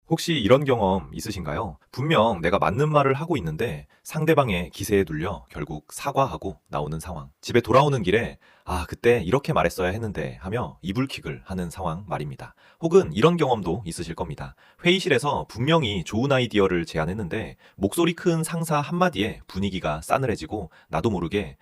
혹시 이런 경험 있으신가요? 분명 내가 맞는 말을 하고 있는데 상대방의 기세에 눌려 결국 사과하고 나오는 상황. 집에 돌아오는 길에 그때 이렇게 말했어야 했는데 하며 이불킥을 하는 상황 말입니다. 혹은 이런 경험도 있으실 겁니다. 회의실에서 분명히 좋은 아이디어를 제안했는데 목소리 큰 상사 한마디에 분위기가 싸늘해지고 나도 모르게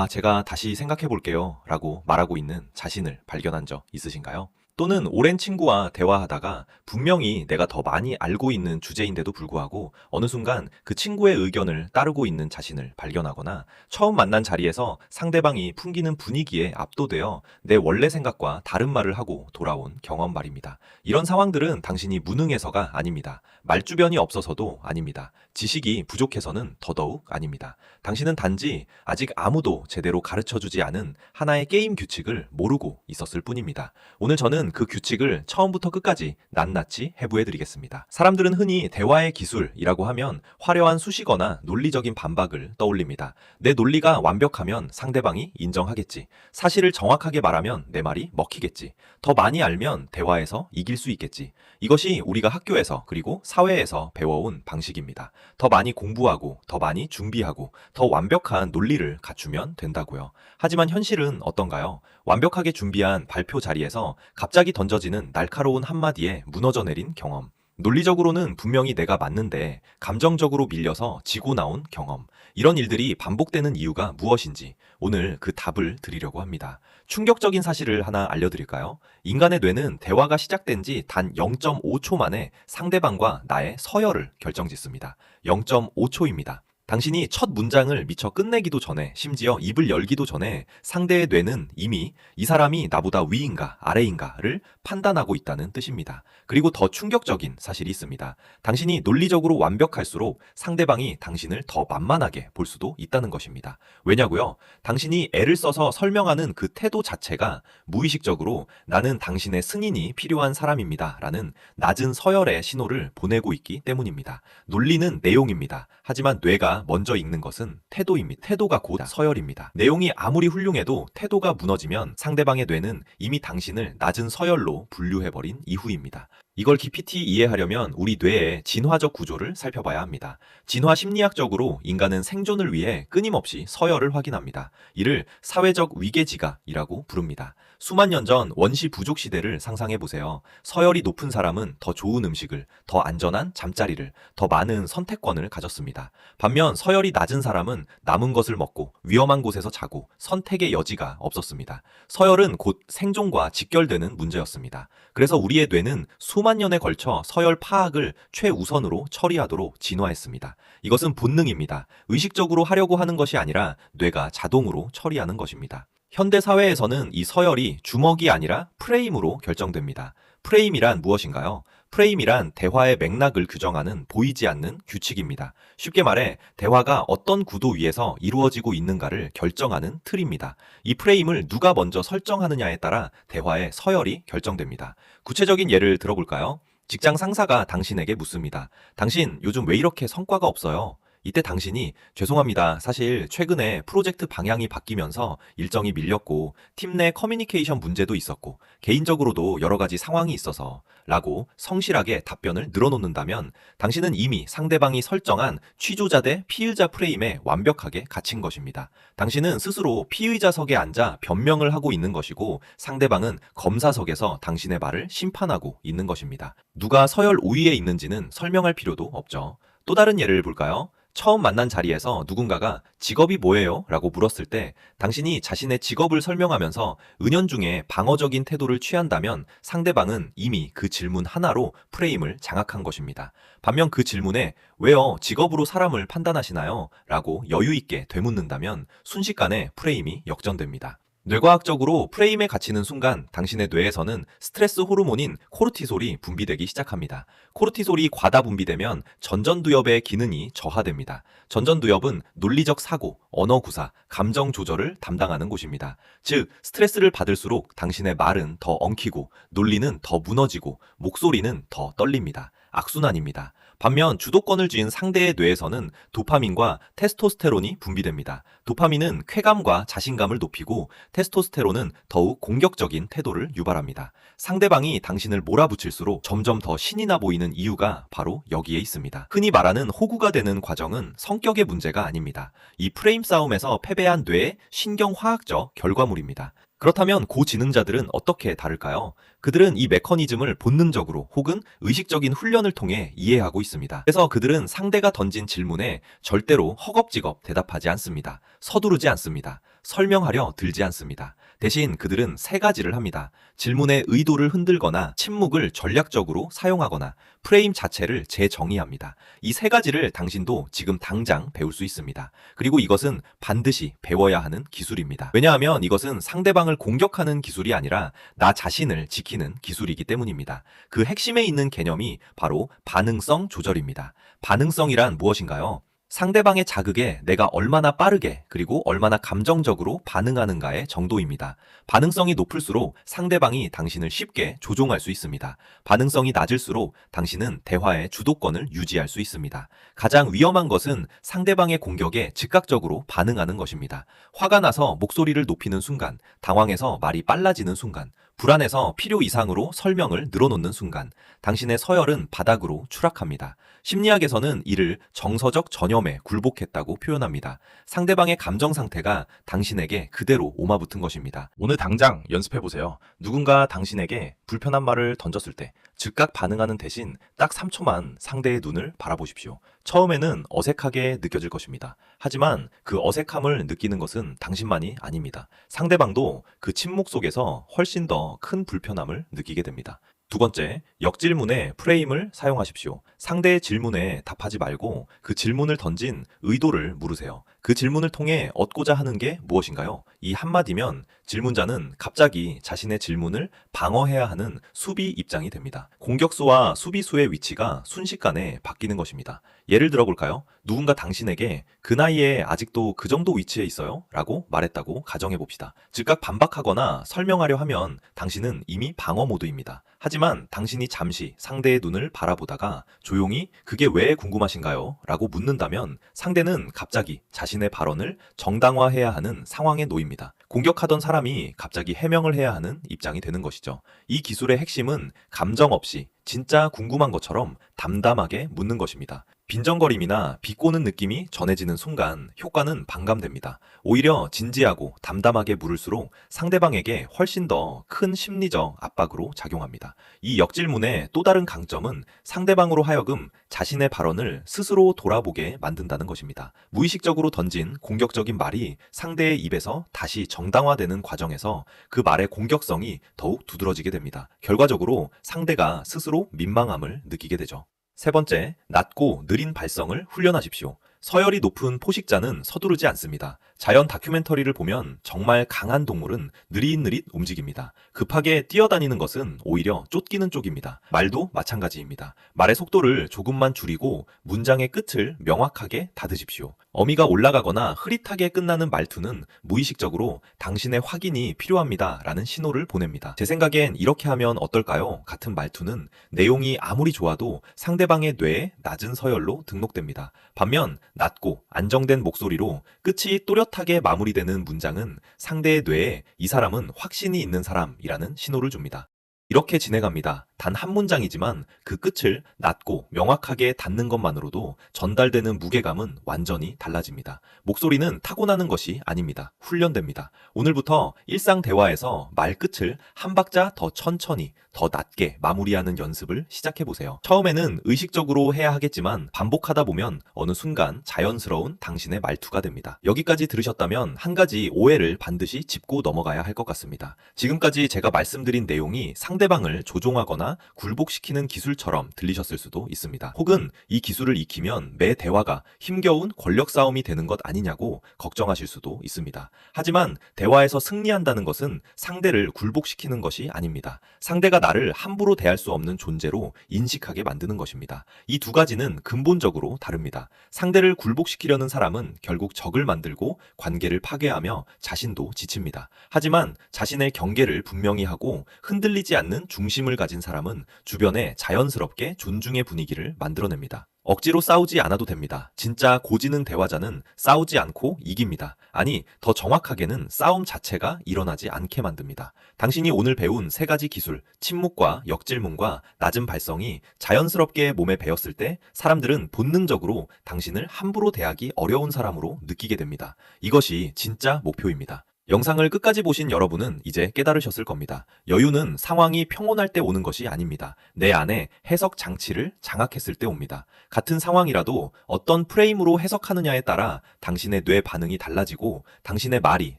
제가 다시 생각해 볼게요 라고 말하고 있는 자신을 발견한 적 있으신가요? 또는 오랜 친구와 대화하다가 분명히 내가 더 많이 알고 있는 주제인데도 불구하고 어느 순간 그 친구의 의견을 따르고 있는 자신을 발견하거나 처음 만난 자리에서 상대방이 풍기는 분위기에 압도되어 내 원래 생각과 다른 말을 하고 돌아온 경험 말입니다. 이런 상황들은 당신이 무능해서가 아닙니다. 말주변이 없어서도 아닙니다. 지식이 부족해서는 더더욱 아닙니다. 당신은 단지 아직 아무도 제대로 가르쳐주지 않은 하나의 게임 규칙을 모르고 있었을 뿐입니다. 오늘 저는 그 규칙을 처음부터 끝까지 낱낱이 해부해드리겠습니다. 사람들은 흔히 대화의 기술이라고 하면 화려한 수식어나 논리적인 반박을 떠올립니다. 내 논리가 완벽하면 상대방이 인정하겠지. 사실을 정확하게 말하면 내 말이 먹히겠지. 더 많이 알면 대화에서 이길 수 있겠지. 이것이 우리가 학교에서 그리고 사회에서 배워온 방식입니다. 더 많이 공부하고 더 많이 준비하고 더 완벽한 논리를 갖추면 된다고요. 하지만 현실은 어떤가요? 완벽하게 준비한 발표 자리에서 갑자기 던져지는 날카로운 한마디에 무너져 내린 경험. 논리적으로는 분명히 내가 맞는데 감정적으로 밀려서 지고 나온 경험. 이런 일들이 반복되는 이유가 무엇인지 오늘 그 답을 드리려고 합니다. 충격적인 사실을 하나 알려드릴까요? 인간의 뇌는 대화가 시작된 지 단 0.5초 만에 상대방과 나의 서열을 결정짓습니다. 0.5초입니다. 당신이 첫 문장을 미처 끝내기도 전에, 심지어 입을 열기도 전에 상대의 뇌는 이미 이 사람이 나보다 위인가 아래인가를 판단하고 있다는 뜻입니다. 그리고 더 충격적인 사실이 있습니다. 당신이 논리적으로 완벽할수록 상대방이 당신을 더 만만하게 볼 수도 있다는 것입니다. 왜냐고요? 당신이 애를 써서 설명하는 그 태도 자체가 무의식적으로 나는 당신의 승인이 필요한 사람입니다 라는 낮은 서열의 신호를 보내고 있기 때문입니다. 논리는 내용입니다. 하지만 뇌가 먼저 읽는 것은 태도입니다. 태도가 곧 서열입니다. 내용이 아무리 훌륭해도 태도가 무너지면 상대방의 뇌는 이미 당신을 낮은 서열로 분류해버린 이후입니다. 이걸 깊이 이해하려면 우리 뇌의 진화적 구조를 살펴봐야 합니다. 진화 심리학적으로 인간은 생존을 위해 끊임없이 서열을 확인합니다. 이를 사회적 위계지각이라고 부릅니다. 수만 년 전 원시 부족 시대를 상상해 보세요. 서열이 높은 사람은 더 좋은 음식을, 더 안전한 잠자리를, 더 많은 선택권을 가졌습니다. 반면 서열이 낮은 사람은 남은 것을 먹고 위험한 곳에서 자고 선택의 여지가 없었습니다. 서열은 곧 생존과 직결되는 문제였습니다. 그래서 우리의 뇌는 수만 년에 걸쳐 서열 파악을 최우선으로 처리하도록 진화했습니다. 이것은 본능입니다. 의식적으로 하려고 하는 것이 아니라 뇌가 자동으로 처리하는 것입니다. 현대 사회에서는 이 서열이 주먹이 아니라 프레임으로 결정됩니다. 프레임이란 무엇인가요? 프레임이란 대화의 맥락을 규정하는 보이지 않는 규칙입니다. 쉽게 말해 대화가 어떤 구도 위에서 이루어지고 있는가를 결정하는 틀입니다. 이 프레임을 누가 먼저 설정하느냐에 따라 대화의 서열이 결정됩니다. 구체적인 예를 들어볼까요? 직장 상사가 당신에게 묻습니다. 당신 요즘 왜 이렇게 성과가 없어요? 이때 당신이 죄송합니다. 사실 최근에 프로젝트 방향이 바뀌면서 일정이 밀렸고 팀 내 커뮤니케이션 문제도 있었고 개인적으로도 여러 가지 상황이 있어서 라고 성실하게 답변을 늘어놓는다면 당신은 이미 상대방이 설정한 취조자 대 피의자 프레임에 완벽하게 갇힌 것입니다. 당신은 스스로 피의자석에 앉아 변명을 하고 있는 것이고 상대방은 검사석에서 당신의 말을 심판하고 있는 것입니다. 누가 서열 우위에 있는지는 설명할 필요도 없죠. 또 다른 예를 볼까요? 처음 만난 자리에서 누군가가 직업이 뭐예요? 라고 물었을 때 당신이 자신의 직업을 설명하면서 은연중에 방어적인 태도를 취한다면 상대방은 이미 그 질문 하나로 프레임을 장악한 것입니다. 반면 그 질문에 왜요? 직업으로 사람을 판단하시나요? 라고 여유 있게 되묻는다면 순식간에 프레임이 역전됩니다. 뇌과학적으로 프레임에 갇히는 순간 당신의 뇌에서는 스트레스 호르몬인 코르티솔이 분비되기 시작합니다. 코르티솔이 과다 분비되면 전전두엽의 기능이 저하됩니다. 전전두엽은 논리적 사고, 언어 구사, 감정 조절을 담당하는 곳입니다. 즉, 스트레스를 받을수록 당신의 말은 더 엉키고 논리는 더 무너지고 목소리는 더 떨립니다. 악순환입니다. 반면 주도권을 쥔 상대의 뇌에서는 도파민과 테스토스테론이 분비됩니다. 도파민은 쾌감과 자신감을 높이고 테스토스테론은 더욱 공격적인 태도를 유발합니다. 상대방이 당신을 몰아붙일수록 점점 더 신이 나 보이는 이유가 바로 여기에 있습니다. 흔히 말하는 호구가 되는 과정은 성격의 문제가 아닙니다. 이 프레임 싸움에서 패배한 뇌의 신경화학적 결과물입니다. 그렇다면 고지능자들은 어떻게 다를까요? 그들은 이 메커니즘을 본능적으로 혹은 의식적인 훈련을 통해 이해하고 있습니다. 그래서 그들은 상대가 던진 질문에 절대로 허겁지겁 대답하지 않습니다. 서두르지 않습니다. 설명하려 들지 않습니다. 대신 그들은 세 가지를 합니다. 질문의 의도를 흔들거나 침묵을 전략적으로 사용하거나 프레임 자체를 재정의합니다. 이 세 가지를 당신도 지금 당장 배울 수 있습니다. 그리고 이것은 반드시 배워야 하는 기술입니다. 왜냐하면 이것은 상대방을 공격하는 기술이 아니라 나 자신을 지키는 기술이기 때문입니다. 그 핵심에 있는 개념이 바로 반응성 조절입니다. 반응성이란 무엇인가요? 상대방의 자극에 내가 얼마나 빠르게 그리고 얼마나 감정적으로 반응하는가의 정도입니다. 반응성이 높을수록 상대방이 당신을 쉽게 조종할 수 있습니다. 반응성이 낮을수록 당신은 대화의 주도권을 유지할 수 있습니다. 가장 위험한 것은 상대방의 공격에 즉각적으로 반응하는 것입니다. 화가 나서 목소리를 높이는 순간, 당황해서 말이 빨라지는 순간, 불안해서 필요 이상으로 설명을 늘어놓는 순간, 당신의 서열은 바닥으로 추락합니다. 심리학에서는 이를 정서적 전염에 굴복했다고 표현합니다. 상대방의 감정 상태가 당신에게 그대로 오마붙은 것입니다. 오늘 당장 연습해보세요. 누군가 당신에게 불편한 말을 던졌을 때 즉각 반응하는 대신 딱 3초만 상대의 눈을 바라보십시오. 처음에는 어색하게 느껴질 것입니다. 하지만 그 어색함을 느끼는 것은 당신만이 아닙니다. 상대방도 그 침묵 속에서 훨씬 더 큰 불편함을 느끼게 됩니다. 두 번째, 역질문의 프레임을 사용하십시오. 상대의 질문에 답하지 말고 그 질문을 던진 의도를 물으세요. 그 질문을 통해 얻고자 하는 게 무엇인가요? 이 한마디면 질문자는 갑자기 자신의 질문을 방어해야 하는 수비 입장이 됩니다. 공격수와 수비수의 위치가 순식간에 바뀌는 것입니다. 예를 들어 볼까요? 누군가 당신에게 그 나이에 아직도 그 정도 위치에 있어요? 라고 말했다고 가정해 봅시다. 즉각 반박하거나 설명하려 하면 당신은 이미 방어 모드입니다. 하지만 당신이 잠시 상대의 눈을 바라보다가 조용히 그게 왜 궁금하신가요? 라고 묻는다면 상대는 갑자기 자신의 발언을 정당화해야 하는 상황에 놓입니다. 공격하던 사람이 갑자기 해명을 해야 하는 입장이 되는 것이죠. 이 기술의 핵심은 감정 없이 진짜 궁금한 것처럼 담담하게 묻는 것입니다. 빈정거림이나 비꼬는 느낌이 전해지는 순간 효과는 반감됩니다. 오히려 진지하고 담담하게 물을수록 상대방에게 훨씬 더 큰 심리적 압박으로 작용합니다. 이 역질문의 또 다른 강점은 상대방으로 하여금 자신의 발언을 스스로 돌아보게 만든다는 것입니다. 무의식적으로 던진 공격적인 말이 상대의 입에서 다시 정당화되는 과정에서 그 말의 공격성이 더욱 두드러지게 됩니다. 결과적으로 상대가 스스로 민망함을 느끼게 되죠. 세 번째, 낮고 느린 발성을 훈련하십시오. 서열이 높은 포식자는 서두르지 않습니다. 자연 다큐멘터리를 보면 정말 강한 동물은 느릿느릿 움직입니다. 급하게 뛰어다니는 것은 오히려 쫓기는 쪽입니다. 말도 마찬가지입니다. 말의 속도를 조금만 줄이고 문장의 끝을 명확하게 닫으십시오. 어미가 올라가거나 흐릿하게 끝나는 말투는 무의식적으로 당신의 확인이 필요합니다 라는 신호를 보냅니다. 제 생각엔 이렇게 하면 어떨까요? 같은 말투는 내용이 아무리 좋아도 상대방의 뇌에 낮은 서열로 등록됩니다. 반면 낮고 안정된 목소리로 끝이 또렷하게 마무리되는 문장은 상대의 뇌에 이 사람은 확신이 있는 사람이라는 신호를 줍니다. 이렇게 진행합니다. 단 한 문장이지만 그 끝을 낮고 명확하게 닫는 것만으로도 전달되는 무게감은 완전히 달라집니다. 목소리는 타고나는 것이 아닙니다. 훈련됩니다. 오늘부터 일상 대화에서 말 끝을 한 박자 더 천천히, 더 낮게 마무리하는 연습을 시작해보세요. 처음에는 의식적으로 해야 하겠지만 반복하다 보면 어느 순간 자연스러운 당신의 말투가 됩니다. 여기까지 들으셨다면 한 가지 오해를 반드시 짚고 넘어가야 할 것 같습니다. 지금까지 제가 말씀드린 내용이 상대방을 조종하거나 굴복시키는 기술처럼 들리셨을 수도 있습니다. 혹은 이 기술을 익히면 매 대화가 힘겨운 권력 싸움이 되는 것 아니냐고 걱정하실 수도 있습니다. 하지만 대화에서 승리한다는 것은 상대를 굴복시키는 것이 아닙니다. 상대가 나를 함부로 대할 수 없는 존재로 인식하게 만드는 것입니다. 이 두 가지는 근본적으로 다릅니다. 상대를 굴복시키려는 사람은 결국 적을 만들고 관계를 파괴하며 자신도 지칩니다. 하지만 자신의 경계를 분명히 하고 흔들리지 않는 중심을 가진 사람은 주변에 자연스럽게 존중의 분위기를 만들어냅니다. 억지로 싸우지 않아도 됩니다. 진짜 고지능 대화자는 싸우지 않고 이깁니다. 아니, 더 정확하게는 싸움 자체가 일어나지 않게 만듭니다. 당신이 오늘 배운 세 가지 기술, 침묵과 역질문과 낮은 발성이 자연스럽게 몸에 배었을 때 사람들은 본능적으로 당신을 함부로 대하기 어려운 사람으로 느끼게 됩니다. 이것이 진짜 목표입니다. 영상을 끝까지 보신 여러분은 이제 깨달으셨을 겁니다. 여유는 상황이 평온할 때 오는 것이 아닙니다. 내 안에 해석 장치를 장악했을 때 옵니다. 같은 상황이라도 어떤 프레임으로 해석하느냐에 따라 당신의 뇌 반응이 달라지고 당신의 말이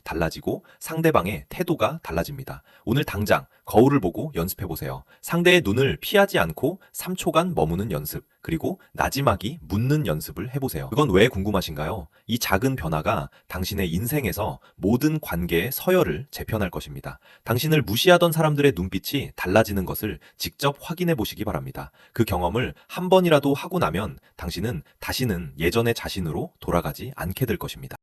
달라지고 상대방의 태도가 달라집니다. 오늘 당장 거울을 보고 연습해 보세요. 상대의 눈을 피하지 않고 3초간 머무는 연습, 그리고 나지막이 묻는 연습을 해보세요. 그건 왜 궁금하신가요? 이 작은 변화가 당신의 인생에서 모든 관계의 서열을 재편할 것입니다. 당신을 무시하던 사람들의 눈빛이 달라지는 것을 직접 확인해 보시기 바랍니다. 그 경험을 한 번이라도 하고 나면 당신은 다시는 예전의 자신으로 돌아가지 않게 될 것입니다.